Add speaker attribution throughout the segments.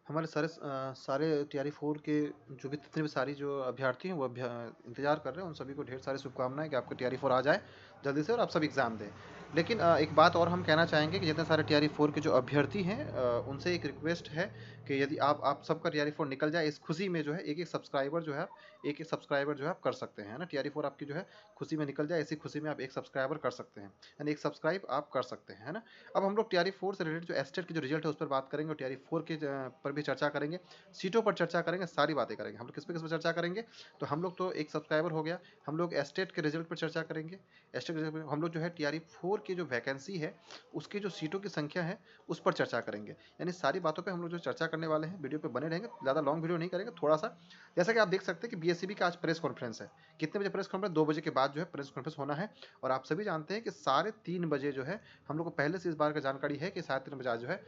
Speaker 1: हमारे सारे टीआरई 4 के जो भी जितने भी सारी जो अभ्यर्थी हैं वो इंतजार कर रहे हैं। उन सभी को ढेर सारी शुभकामनाएं कि आपका टीआरई 4 आ जाए जल्दी से और आप सब एग्ज़ाम दें। लेकिन एक बात और हम कहना चाहेंगे कि जितने सारे टीआरई 4 के जो अभ्यर्थी हैं उनसे एक रिक्वेस्ट है कि यदि आप सबका टीआरई 4 निकल जाए, इस खुशी में जो है एक एक सब्सक्राइबर जो है एक एक सब्सक्राइबर जो है आप कर सकते हैं, है ना। टीआरई 4 आपकी जो है खुशी में निकल जाए, इसी खुशी में आप एक सब्सक्राइबर कर सकते हैं, यानी एक सब्सक्राइब आप कर सकते हैं, है ना। अब हम लोग टीआरई 4 से रिलेटेड जो एस्टेट की जो रिजल्ट है उस पर बात करेंगे और टीआरई 4 के पर भी चर्चा करेंगे, सीटों पर चर्चा करेंगे, सारी बातें करेंगे। हम लोग किस पर चर्चा करेंगे, तो हम लोग तो एक सब्सक्राइबर हो गया, हम लोग एस्टेट के रिजल्ट पर चर्चा करेंगे। एस्टेट के रिजल्ट पर हम लोग जो है टीआरई 4 की जो वैकेंसी है उसकी जो सीटों की संख्या है उस पर चर्चा करेंगे। यानी सारी बातों पर हम लोग जो चर्चा करने वाले हैं, वीडियो पर बने रहेंगे, ज़्यादा लॉन्ग वीडियो नहीं करेंगे, थोड़ा सा। जैसा कि आप देख सकते हैं कि बीएससीबी का आज प्रेस कॉन्फ्रेंस है। कितने बजे प्रेस कॉन्फ्रेंस, 2 बजे के बाद जो है प्रेस कॉन्फ्रेंस होना है। और आप सभी जानते हैं कि 3:30 बजे जो है हम लोग को पहले से इस बार का जानकारी है कि 3:30 बजे आज जो है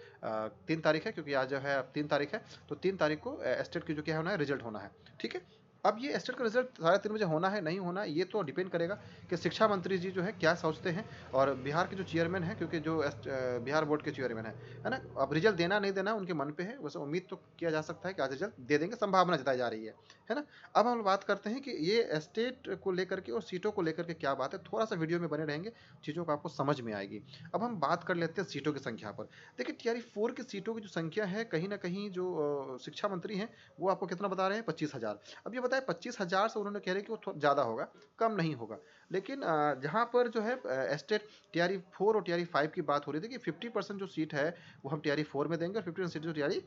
Speaker 1: 3 तारीख है, क्योंकि आज जो है 3 तारीख है, तो 3 तारीख को एस्टेट की जो क्या होना है, रिजल्ट होना है। ठीक है। अब ये एस्टेट का रिजल्ट 3:30 बजे होना है नहीं होना, ये तो डिपेंड करेगा कि शिक्षा मंत्री जी जो है क्या सोचते हैं, और बिहार के जो चेयरमैन है, क्योंकि जो बिहार बोर्ड के चेयरमैन है ना। अब रिजल्ट देना नहीं देना उनके मन पे है, वैसे उम्मीद तो किया जा सकता है कि आज रिजल्ट दे देंगे, संभावना जताई जा रही है ना। अब हम बात करते हैं कि ये एस्टेट को लेकर के और सीटों को लेकर के क्या बात है, थोड़ा सा वीडियो में बने रहेंगे, चीज़ों को आपको समझ में आएगी। अब हम बात कर लेते हैं सीटों की संख्या पर। देखिए टीआरई 4 की सीटों की जो संख्या है, कहीं ना कहीं जो शिक्षा मंत्री हैं वो आपको कितना बता रहे हैं, 25,000। अब ये बताए 25,000 से उन्होंने कह रहे कि वो ज़्यादा होगा, कम नहीं होगा। लेकिन जहाँ पर जो है एस्टेट टीआरई 4 और टीआरई 5 की बात हो रही थी कि 50% जो सीट है वो हम टीआरई 4 में देंगे और 50% सीट जो टीआरई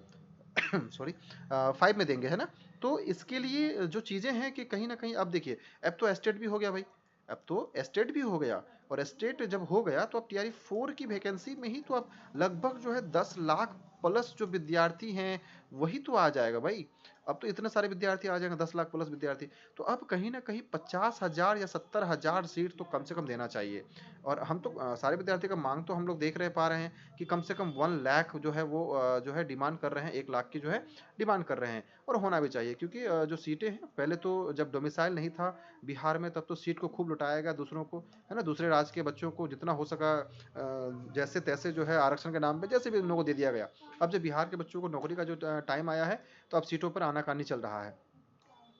Speaker 1: सॉरी 5 में देंगे, है ना। तो इसके लिए जो चीज़ें हैं कि कहीं ना कहीं अब देखिए, अब तो एस्टेट भी हो गया भाई, अब तो एस्टेट भी हो गया। और एस्टेट जब हो गया तो अब टीआरई 4 की वैकेंसी में ही तो अब लगभग जो है 10 लाख प्लस जो विद्यार्थी हैं वही तो आ जाएगा भाई। अब तो इतने सारे विद्यार्थी आ जाएंगे, 10 लाख प्लस विद्यार्थी। तो अब कहीं ना कहीं 50,000 या 70,000 सीट तो कम से कम देना चाहिए। और हम तो सारे विद्यार्थी का मांग तो हम लोग देख रहे पा रहे हैं कि कम से कम 1 लाख जो है वो जो है डिमांड कर रहे हैं, 1 लाख की जो है डिमांड कर रहे हैं। और होना भी चाहिए, क्योंकि जो सीटें हैं, पहले तो जब डोमिसाइल नहीं था बिहार में तब तो सीट को खूब लुटाया गया दूसरों को, है ना, दूसरे राज्य के बच्चों को जितना हो सका जैसे तैसे जो है आरक्षण के नाम पे जैसे भी उन लोगों को दे दिया गया। अब जब बिहार के बच्चों को नौकरी का जो टाइम आया है तो अब सीटों पर आनाकानी चल रहा है,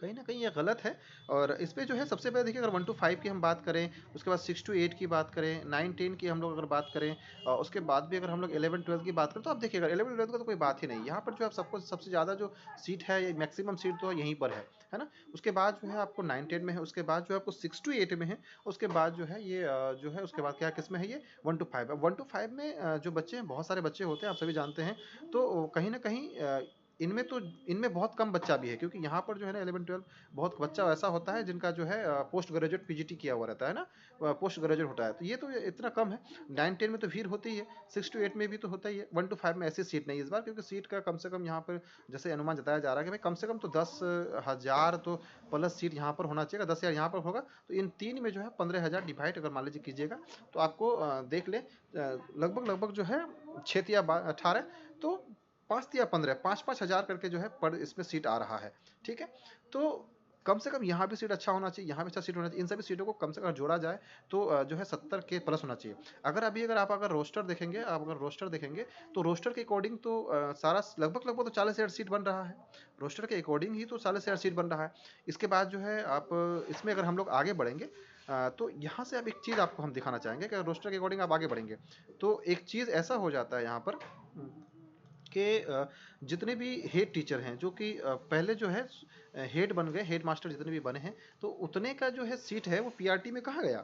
Speaker 1: कहीं ना कहीं ये गलत है। और इस पे जो है सबसे पहले देखिए, अगर 1 to 5 की हम बात करें, उसके बाद 6 to 8 की बात करें, 9 10 की हम लोग अगर बात करें, उसके बाद भी अगर हम लोग 11 12 की बात करें, तो आप देखिएगा 11 12 का तो कोई बात ही नहीं। यहाँ पर जो है सबको सबसे ज़्यादा जो सीट है, ये मैक्सिमम सीट तो यहीं पर है ना। उसके बाद जो है आपको 9 10 में है, उसके बाद जो है आपको 6 to 8 में है, उसके बाद जो है ये जो है उसके बाद क्या किस में है, ये 1 to 5 है। 1 to 5 में जो बच्चे हैं, बहुत सारे बच्चे होते हैं, आप सभी जानते हैं। तो कहीं ना कहीं इनमें तो इनमें बहुत कम बच्चा भी है, क्योंकि यहाँ पर जो है ना 11 12 बहुत बच्चा ऐसा होता है जिनका जो है पोस्ट ग्रेजुएट पीजीटी किया हुआ रहता है ना, पोस्ट ग्रेजुएट होता है, तो ये तो इतना कम है। 9 10 में तो भीड़ होती ही है, 6 to 8 में भी तो होता ही है। 1 to 5 में ऐसी सीट नहीं है इस बार, क्योंकि सीट का कम से कम यहाँ पर जैसे अनुमान जताया जा रहा है कि भाई कम से कम तो 10,000 तो प्लस सीट यहाँ पर होना चाहिए। 10,000 यहाँ पर होगा तो इन तीन में जो है 15,000 डिवाइड अगर मान लीजिए कीजिएगा, तो आपको देख ले लगभग लगभग जो है 6 या 18, तो 5 या 15, 5 5 हज़ार करके जो है पर इसमें सीट आ रहा है। ठीक है। तो कम से कम यहाँ भी सीट अच्छा होना चाहिए, यहाँ भी अच्छा सीट होना चाहिए। इन सभी सीटों को कम से कम जोड़ा जाए तो जो है 70 के प्लस होना चाहिए। अगर रोस्टर देखेंगे, तो रोस्टर के अकॉर्डिंग तो सारा लगभग लगभग तो 40,000 सीट बन रहा है। रोस्टर के अकॉर्डिंग ही तो 40,000 सीट बन रहा है। इसके बाद जो है आप इसमें अगर हम लोग आगे बढ़ेंगे, तो यहाँ से अब एक चीज़ आपको हम दिखाना चाहेंगे कि रोस्टर के अकॉर्डिंग आप आगे बढ़ेंगे तो एक चीज़ ऐसा हो जाता है यहाँ पर कि जितने भी हेड टीचर हैं, जो कि पहले जो है हेड बन गए, हेड मास्टर जितने भी बने हैं, तो उतने का जो है सीट है वो पीआरटी में कहाँ गया।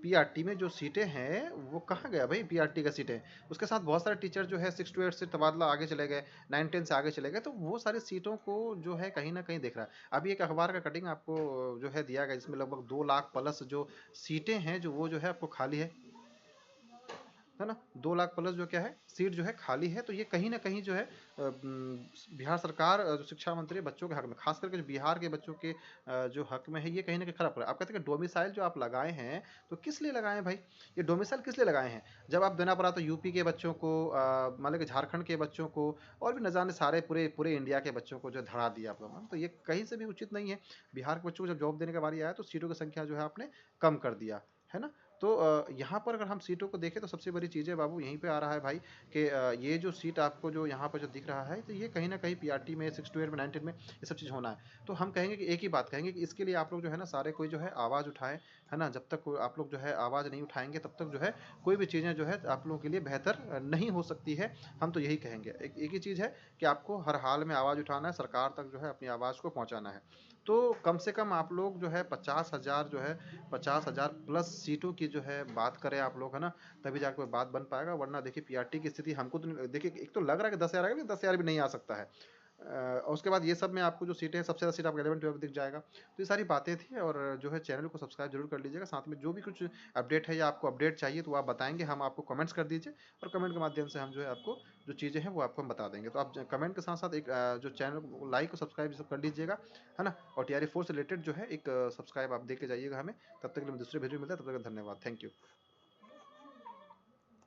Speaker 1: पीआरटी में जो सीटें हैं वो कहाँ गया भाई, पीआरटी का सीटें। उसके साथ बहुत सारे टीचर जो है 6 to 8 से तबादला आगे चले गए, 9 10 से आगे चले गए, तो वो सारी सीटों को जो है कहीं ना कहीं देख रहा है। अभी एक अखबार का कटिंग आपको जो है दिया गया, जिसमें लगभग 2 लाख प्लस जो सीटें हैं जो वो जो है आपको खाली है ना। 2 लाख प्लस जो क्या है सीट जो है खाली है। तो ये कहीं ना कहीं जो है बिहार सरकार जो शिक्षा मंत्री बच्चों के हक में, खास करके जो बिहार के बच्चों के जो हक में है, ये कहीं ना कहीं खराब है। आप कहते हैं कि डोमिसाइल जो आप लगाए हैं, तो किस लिए लगाए हैं भाई, ये डोमिसाइल किस लिए लगाए हैं। जब आप देना पड़ा तो यूपी के बच्चों को, मान लो कि झारखंड के बच्चों को, और भी न जाने सारे पूरे पूरे इंडिया के बच्चों को जो धड़ा दिया आप लोगों ने, तो ये कहीं से भी उचित नहीं है। बिहार के बच्चों को जब जॉब देने का बारी आया तो सीटों की संख्या जो है आपने कम कर दिया, है ना। तो यहाँ पर अगर हम सीटों को देखें तो सबसे बड़ी चीज़ है बाबू यहीं पे आ रहा है भाई कि ये जो सीट आपको जो यहाँ पर जो दिख रहा है तो ये कहीं ना कहीं पीआरटी में 6 to 8 में 19 में ये सब चीज़ होना है। तो हम कहेंगे कि एक ही बात कहेंगे कि इसके लिए आप लोग जो है ना सारे कोई जो है आवाज़ उठाएं, है ना। जब तक आप लोग जो है आवाज़ नहीं उठाएंगे तब तक जो है कोई भी चीज़ें जो है आप लोगों के लिए बेहतर नहीं हो सकती है। हम तो यही कहेंगे, एक ही चीज़ है कि आपको हर हाल में आवाज़ उठाना है, सरकार तक जो है अपनी आवाज़ को पहुंचाना है। तो कम से कम आप लोग जो है 50,000 जो है 50,000 प्लस सीटों की जो है बात करें आप लोग, है ना। तभी जाकर कोई बात बन पाएगा, वरना देखिए पीआरटी की स्थिति हमको तो देखिए एक तो लग रहा है कि 10,000 आएगा, 10,000 भी नहीं आ सकता है। और उसके बाद ये सब में आपको जो सीटें सबसे ज़्यादा सीट आपको 11-12 दिख जाएगा। तो ये सारी बातें थी, और जो है चैनल को सब्सक्राइब जरूर कर लीजिएगा। साथ में जो भी कुछ अपडेट है या आपको अपडेट चाहिए तो आप बताएंगे, हम आपको कमेंट्स कर दीजिए, और कमेंट के माध्यम से हम जो है आपको जो चीज़ें हैं वो आपको हम बता देंगे। तो आप कमेंट के साथ साथ एक जो चैनल को लाइक और सब्सक्राइब सब कर लीजिएगा, है ना। और टीआरई 4 से रिलेटेड जो है एक सब्सक्राइब आप दे के जाइएगा हमें। तब तक के लिए दूसरे वीडियो मिलता है, तब तक धन्यवाद, थैंक यू।